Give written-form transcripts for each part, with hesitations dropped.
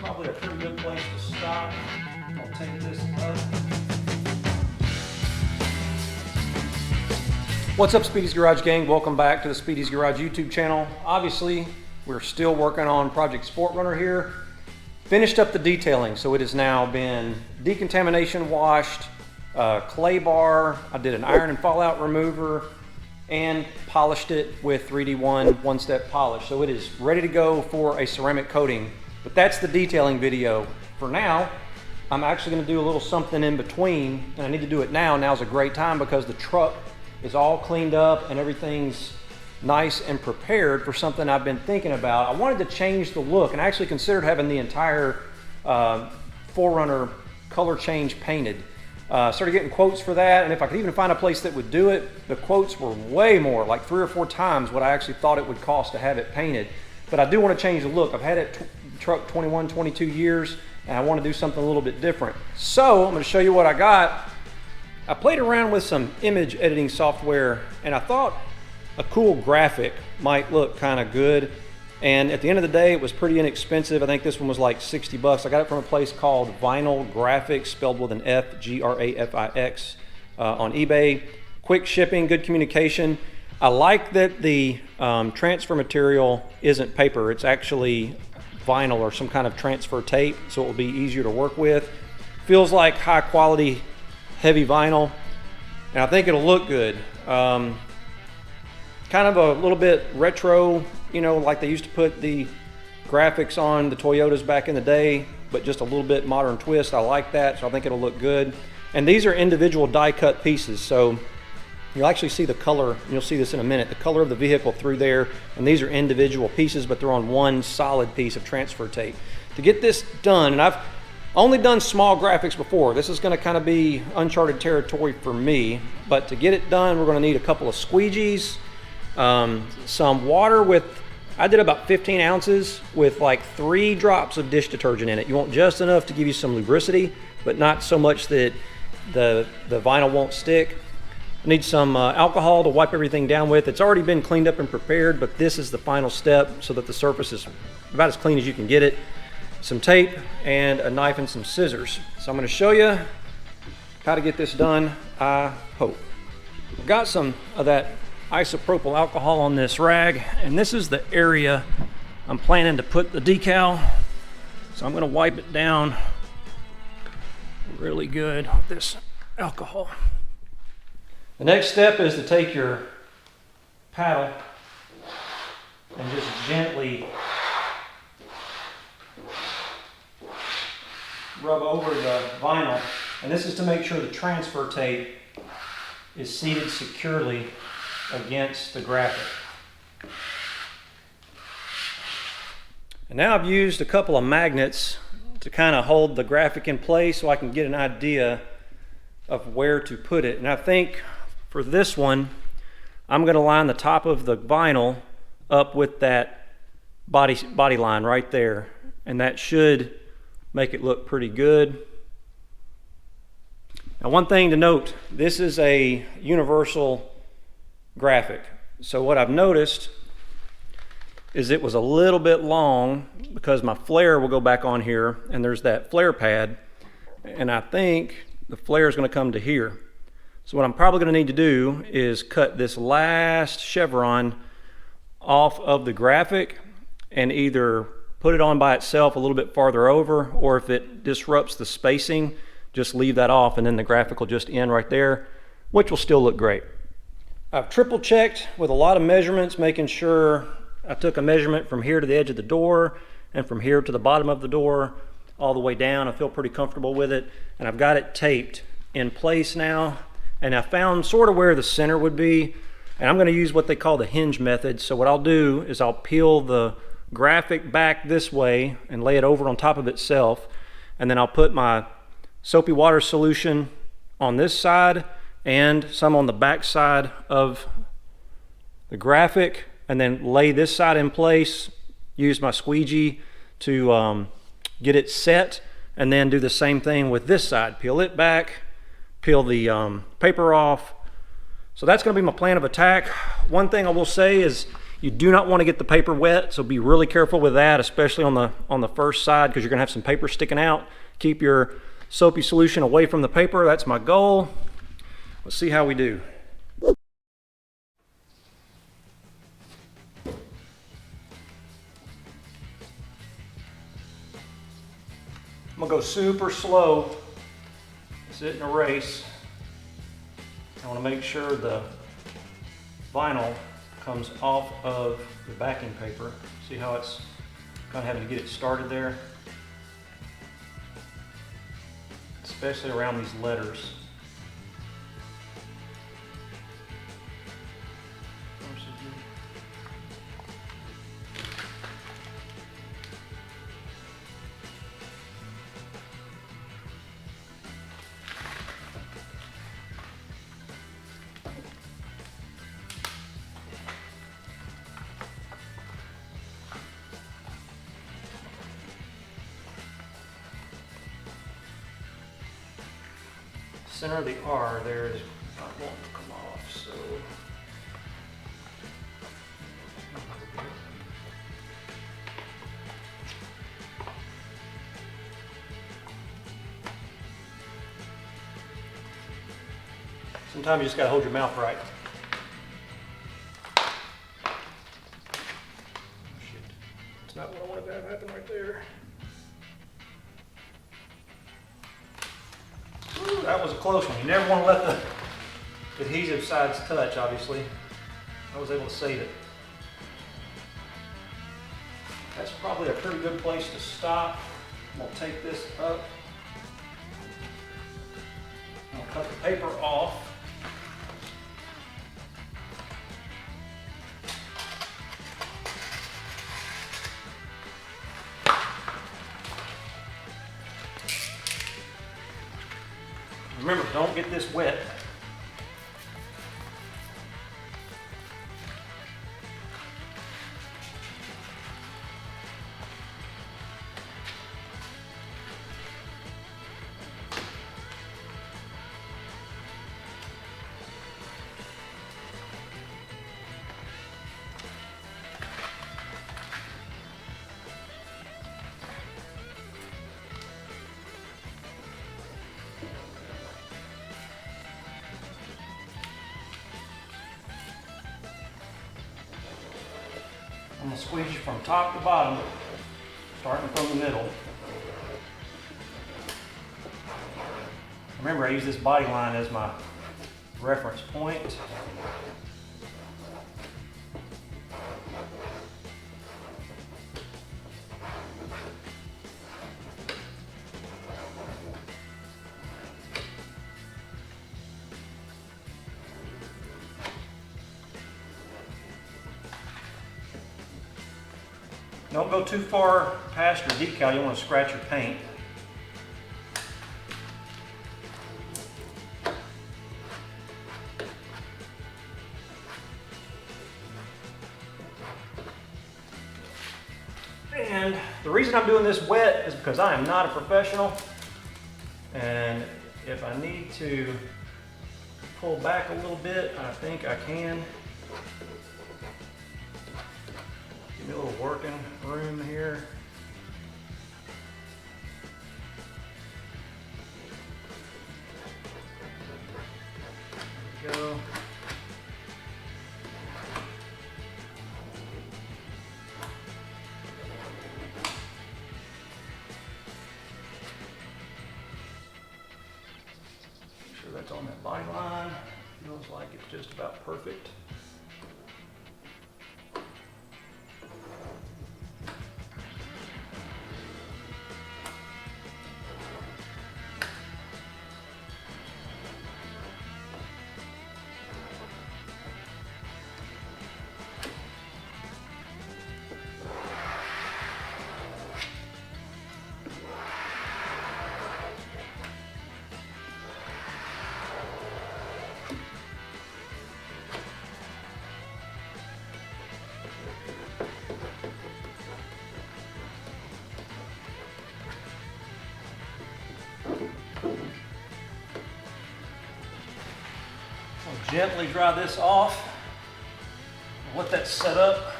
probably a pretty good place to stop. I'll take this up. What's up, Speedy's Garage gang? Welcome back to the Speedy's Garage YouTube channel. Obviously, we're still working on Project SportRunner here. Finished up the detailing, so it has now been decontamination washed, clay bar. I did an iron and fallout remover and polished it with 3D1 one-step polish. So it is ready to go for a ceramic coating. But that's the detailing video. For now, I'm actually gonna do a little something in between, and I need to do it now. Now's a great time because the truck is all cleaned up and everything's nice and prepared for something I've been thinking about. I wanted to change the look and I actually considered having the entire 4Runner color change painted. Started getting quotes for that, and if I could even find a place that would do it, the quotes were way more, like 3 or 4 times what I actually thought it would cost to have it painted. But I do want to change the look. I've had it truck 21, 22 years, and I want to do something a little bit different. So I'm going to show you what I got. I played around with some image editing software, and I thought a cool graphic might look kind of good. And at the end of the day, it was pretty inexpensive. I think this one was like 60 bucks. I got it from a place called Vinyl Graphics, spelled with an F, G-R-A-F-I-X, on eBay. Quick shipping, good communication. I like that the transfer material isn't paper. It's actually vinyl or some kind of transfer tape, so it will be easier to work with. Feels like high quality, heavy vinyl, and I think it'll look good. Kind of a little bit retro, you know, like they used to put the graphics on the Toyotas back in the day, but just a little bit modern twist. I like that, so I think it'll look good. And these are individual die cut pieces, so you'll actually see the color, and you'll see this in a minute, the color of the vehicle through there, and these are individual pieces, but they're on one solid piece of transfer tape. To get this done, and I've only done small graphics before, this is gonna kind of be uncharted territory for me, but to get it done, we're gonna need a couple of squeegees, some water with, I did about 15 ounces with like 3 drops of dish detergent in it. You want just enough to give you some lubricity, but not so much that the vinyl won't stick. I need some alcohol to wipe everything down with. It's already been cleaned up and prepared, but this is the final step so that the surface is about as clean as you can get it. Some tape and a knife and some scissors. So I'm going to show you how to get this done, I hope. I've got some of that isopropyl alcohol on this rag, and this is the area I'm planning to put the decal. So I'm going to wipe it down really good with this alcohol. The next step is to take your paddle and just gently rub over the vinyl, and this is to make sure the transfer tape is seated securely against the graphic. And now I've used a couple of magnets to kind of hold the graphic in place so I can get an idea of where to put it. And I think for this one, I'm going to line the top of the vinyl up with that body line right there, and that should make it look pretty good. Now, one thing to note, this is a universal graphic. So what I've noticed is it was a little bit long because my flare will go back on here, and there's that flare pad, and I think the flare is going to come to here. So what I'm probably going to need to do is cut this last chevron off of the graphic and either put it on by itself a little bit farther over, or if it disrupts the spacing, just leave that off and then the graphic will just end right there, which will still look great. I've triple checked with a lot of measurements, making sure I took a measurement from here to the edge of the door and from here to the bottom of the door all the way down. I feel pretty comfortable with it, and I've got it taped in place now, and I found sort of where the center would be, and I'm going to use what they call the hinge method. So what I'll do is I'll peel the graphic back this way and lay it over on top of itself, and then I'll put my soapy water solution on this side and some on the back side of the graphic, and then lay this side in place, use my squeegee to get it set, and then do the same thing with this side. Peel it back, peel the paper off. So that's going to be my plan of attack. One thing I will say is You do not want to get the paper wet, so be really careful with that, especially on the first side, because you're going to have some paper sticking out. Keep your soapy solution away from the paper. That's my goal. Let's see how we do. I'm gonna go super slow. This isn't a race. I want to make sure the vinyl comes off of the backing paper. See how it's kind of having to get it started there? Especially around these letters. Center of the R there is not wanting to come off, so sometimes you just gotta hold your mouth right. Oh, shit. That's not what I wanted to have happen right there. Ooh, that was a close one. You never want to let the adhesive sides touch, obviously. I was able to save it. That's probably a pretty good place to stop. I'm going to take this up. I'm going to cut the paper off. Remember, don't get this wet. I'm going to squeeze you from top to bottom, starting from the middle. Remember, I use this body line as my reference point. Don't go too far past your decal, you want to scratch your paint. And the reason I'm doing this wet is because I am not a professional, and if I need to pull back a little bit, I think I can. Give me a little working room here. There we go. Make sure that's on that body line. Feels like it's just about perfect. I'll gently dry this off. Let that set up.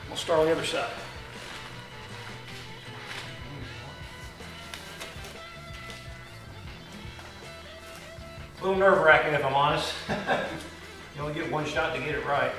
We'll start on the other side. A little nerve-wracking if I'm honest. You only get one shot to get it right.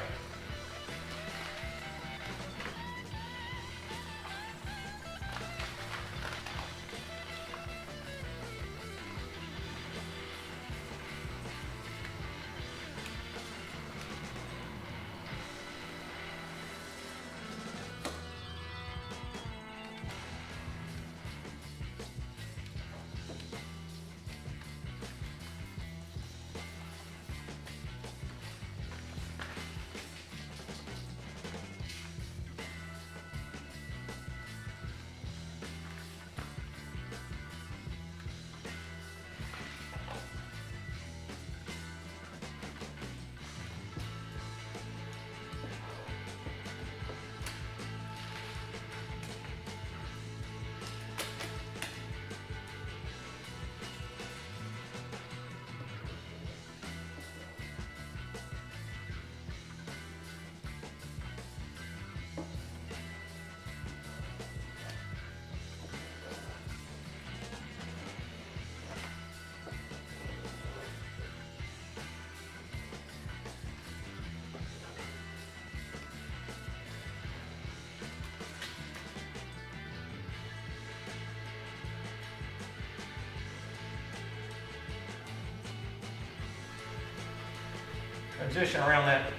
Transition around that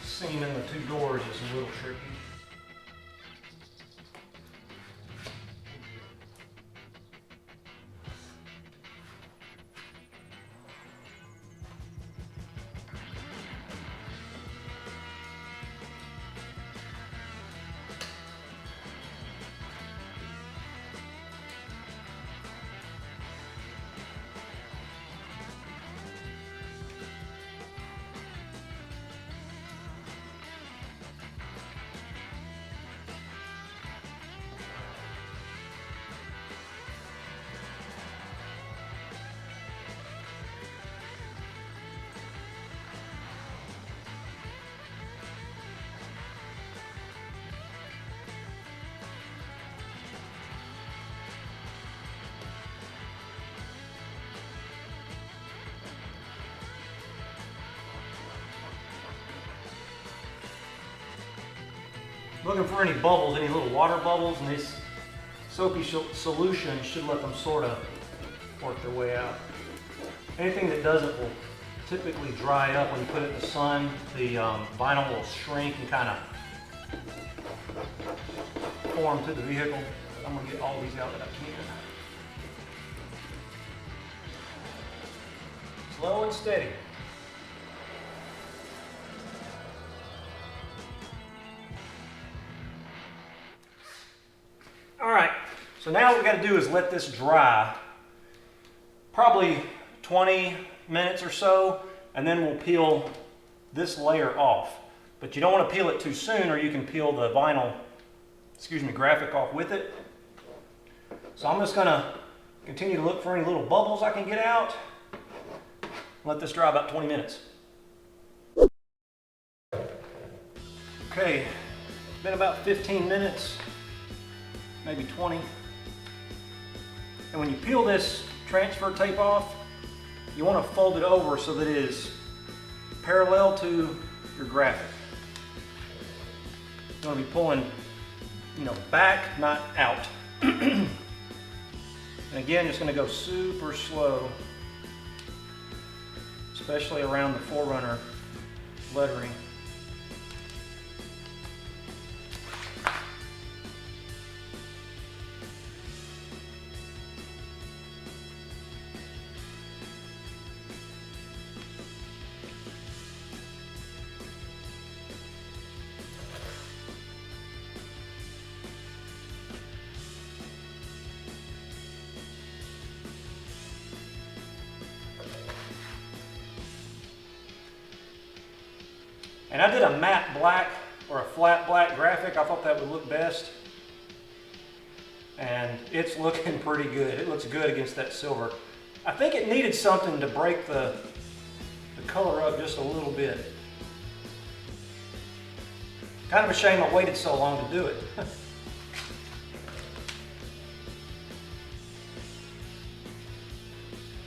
seam in the two doors is a little tricky. Looking for any bubbles, any little water bubbles, and this soapy solution should let them sort of work their way out. Anything that doesn't will typically dry up when you put it in the sun. The vinyl will shrink and kind of form to the vehicle. I'm going to get all these out that I can. Slow and steady. So now what we got to do is let this dry, probably 20 minutes or so, and then we'll peel this layer off. But you don't want to peel it too soon, or you can peel the vinyl, graphic off with it. So I'm just going to continue to look for any little bubbles I can get out. Let this dry about 20 minutes. Okay, it's been about 15 minutes, maybe 20. And when you peel this transfer tape off, you want to fold it over so that it is parallel to your graphic. You want to be pulling, back, not out. And again, just going to go super slow, especially around the 4Runner lettering. And I did a matte black or a flat black graphic. I thought that would look best. And it's looking pretty good. It looks good against that silver. I think it needed something to break the the color up just a little bit. Kind of a shame I waited so long to do it.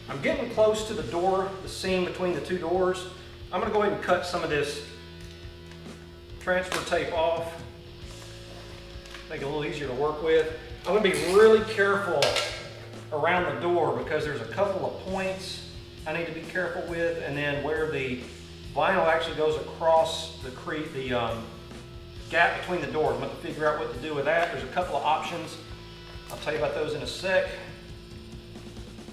I'm getting close to the door, the seam between the two doors. I'm going to go ahead and cut some of this transfer tape off. Make it a little easier to work with. I'm going to be really careful around the door because there's a couple of points I need to be careful with, and then where the vinyl actually goes across the gap between the doors. I'm going to figure out what to do with that. There's a couple of options. I'll tell you about those in a sec.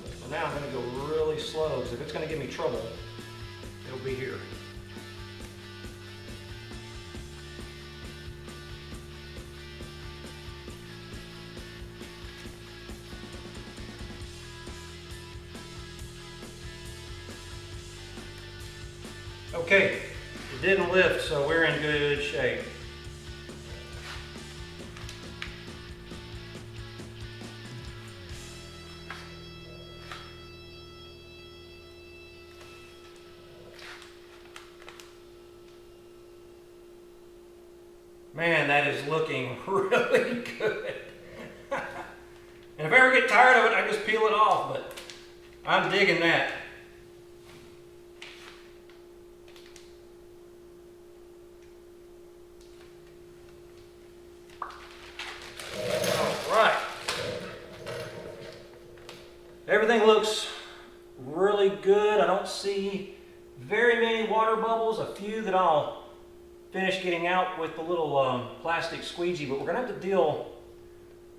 But for now, I'm going to go really slow because if it's going to give me trouble, it'll be here. Okay, it didn't lift, so we're in good shape. Man, that is looking really good. And if I ever get tired of it, I just peel it off, but I'm digging that. Everything looks really good. I don't see very many water bubbles, a few that I'll finish getting out with the little plastic squeegee, but we're gonna have to deal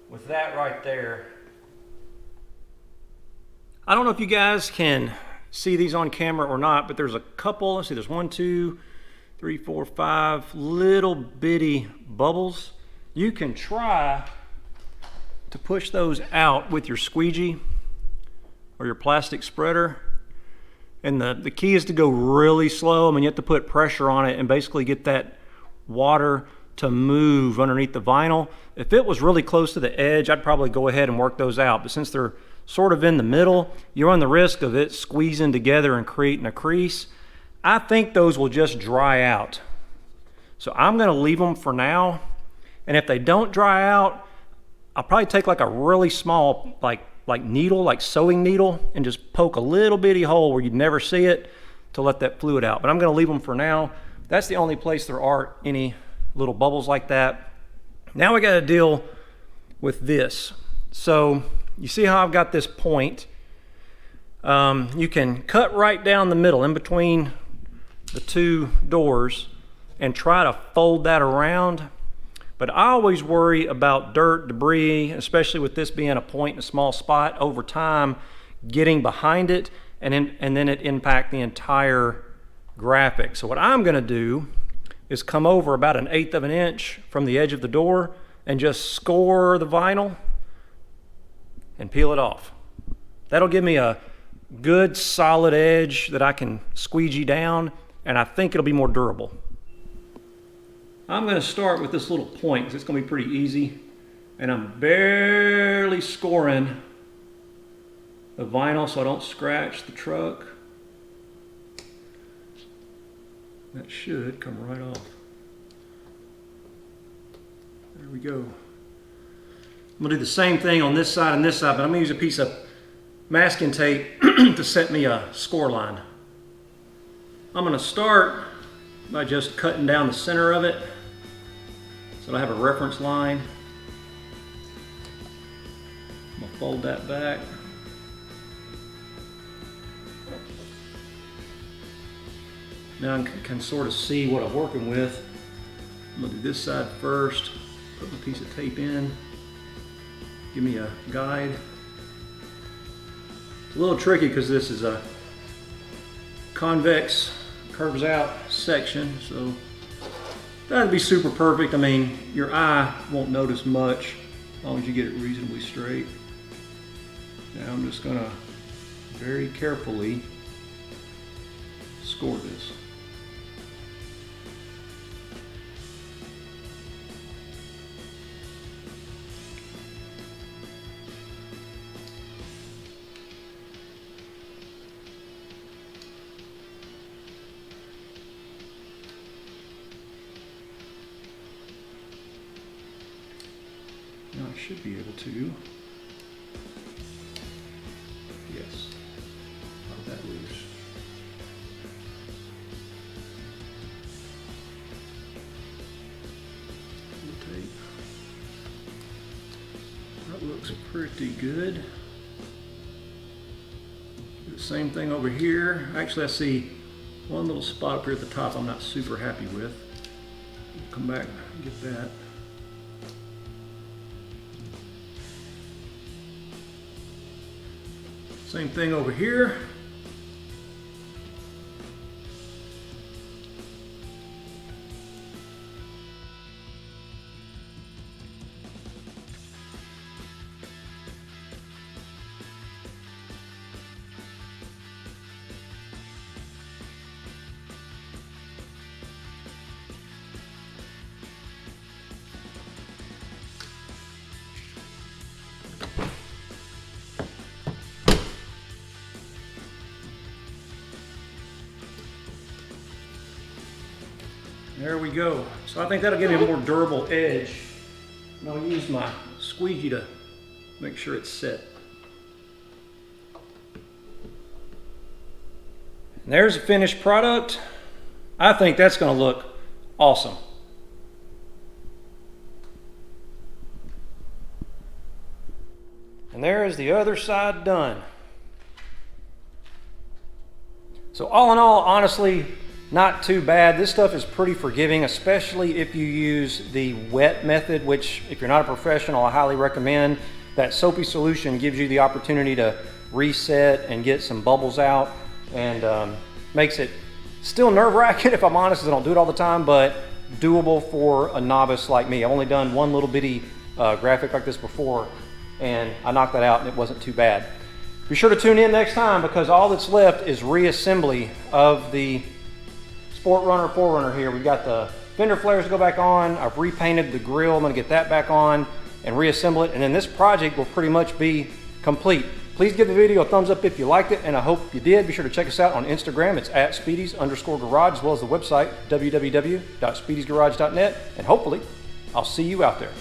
with that right there. I don't know if you guys can see these on camera or not, but there's a couple, let's see, there's 1, 2, 3, 4, 5 little bitty bubbles. You can try to push those out with your squeegee or your plastic spreader. And the key is to go really slow. I mean, you have to put pressure on it and basically get that water to move underneath the vinyl. If it was really close to the edge, I'd probably go ahead and work those out. But since they're sort of in the middle, you run the risk of it squeezing together and creating a crease. I think those will just dry out. So I'm gonna leave them for now. And if they don't dry out, I'll probably take like a really small, like needle, like sewing needle, and just poke a little bitty hole where you'd never see it to let that fluid out. But I'm gonna leave them for now. That's the only place there are any little bubbles like that. Now we gotta deal with this. So you see how I've got this point? You can cut right down the middle in between the two doors and try to fold that around. But I always worry about dirt, debris, especially with this being a point in a small spot, over time getting behind it and then it impact the entire graphic. So what I'm gonna do is come over about 1/8 of an inch from the edge of the door and just score the vinyl and peel it off. That'll give me a good solid edge that I can squeegee down, and I think it'll be more durable. I'm going to start with this little point because it's going to be pretty easy, and I'm barely scoring the vinyl so I don't scratch the truck. That should come right off. There we go. I'm going to do the same thing on this side and this side, but I'm going to use a piece of masking tape to set me a score line. I'm going to start by just cutting down the center of it so I have a reference line. I'm going to fold that back. Now I can sort of see what I'm working with. I'm going to do this side first, put my piece of tape in, give me a guide. It's a little tricky because this is a convex curves out section, so that'd be super perfect. I mean, your eye won't notice much as long as you get it reasonably straight. Now I'm just gonna very carefully score this. should be able to. Yes. Not that loose. Tape. That looks pretty good. The same thing over here. Actually, I see one little spot up here at the top I'm not super happy with. Come back and get that. Same thing over here. There we go. So I think that'll give me a more durable edge. And I'll use my squeegee to make sure it's set. And there's a finished product. I think that's going to look awesome. And there is the other side done. So all in all, honestly, not too bad. This stuff is pretty forgiving, especially if you use the wet method, which if you're not a professional, I highly recommend. That soapy solution gives you the opportunity to reset and get some bubbles out, and makes it still nerve-wracking, if I'm honest, 'cause I don't do it all the time, but doable for a novice like me. I've only done one little bitty graphic like this before, and I knocked that out and it wasn't too bad. Be sure to tune in next time, because all that's left is reassembly of the SportRunner 4Runner here. We've got the fender flares to go back on. I've repainted the grill. I'm going to get that back on and reassemble it, and then this project will pretty much be complete. Please give the video a thumbs up if you liked it, and I hope you did. Be sure to check us out on Instagram. It's at Speedies_garage, as well as the website www.speediesgarage.net, and hopefully I'll see you out there.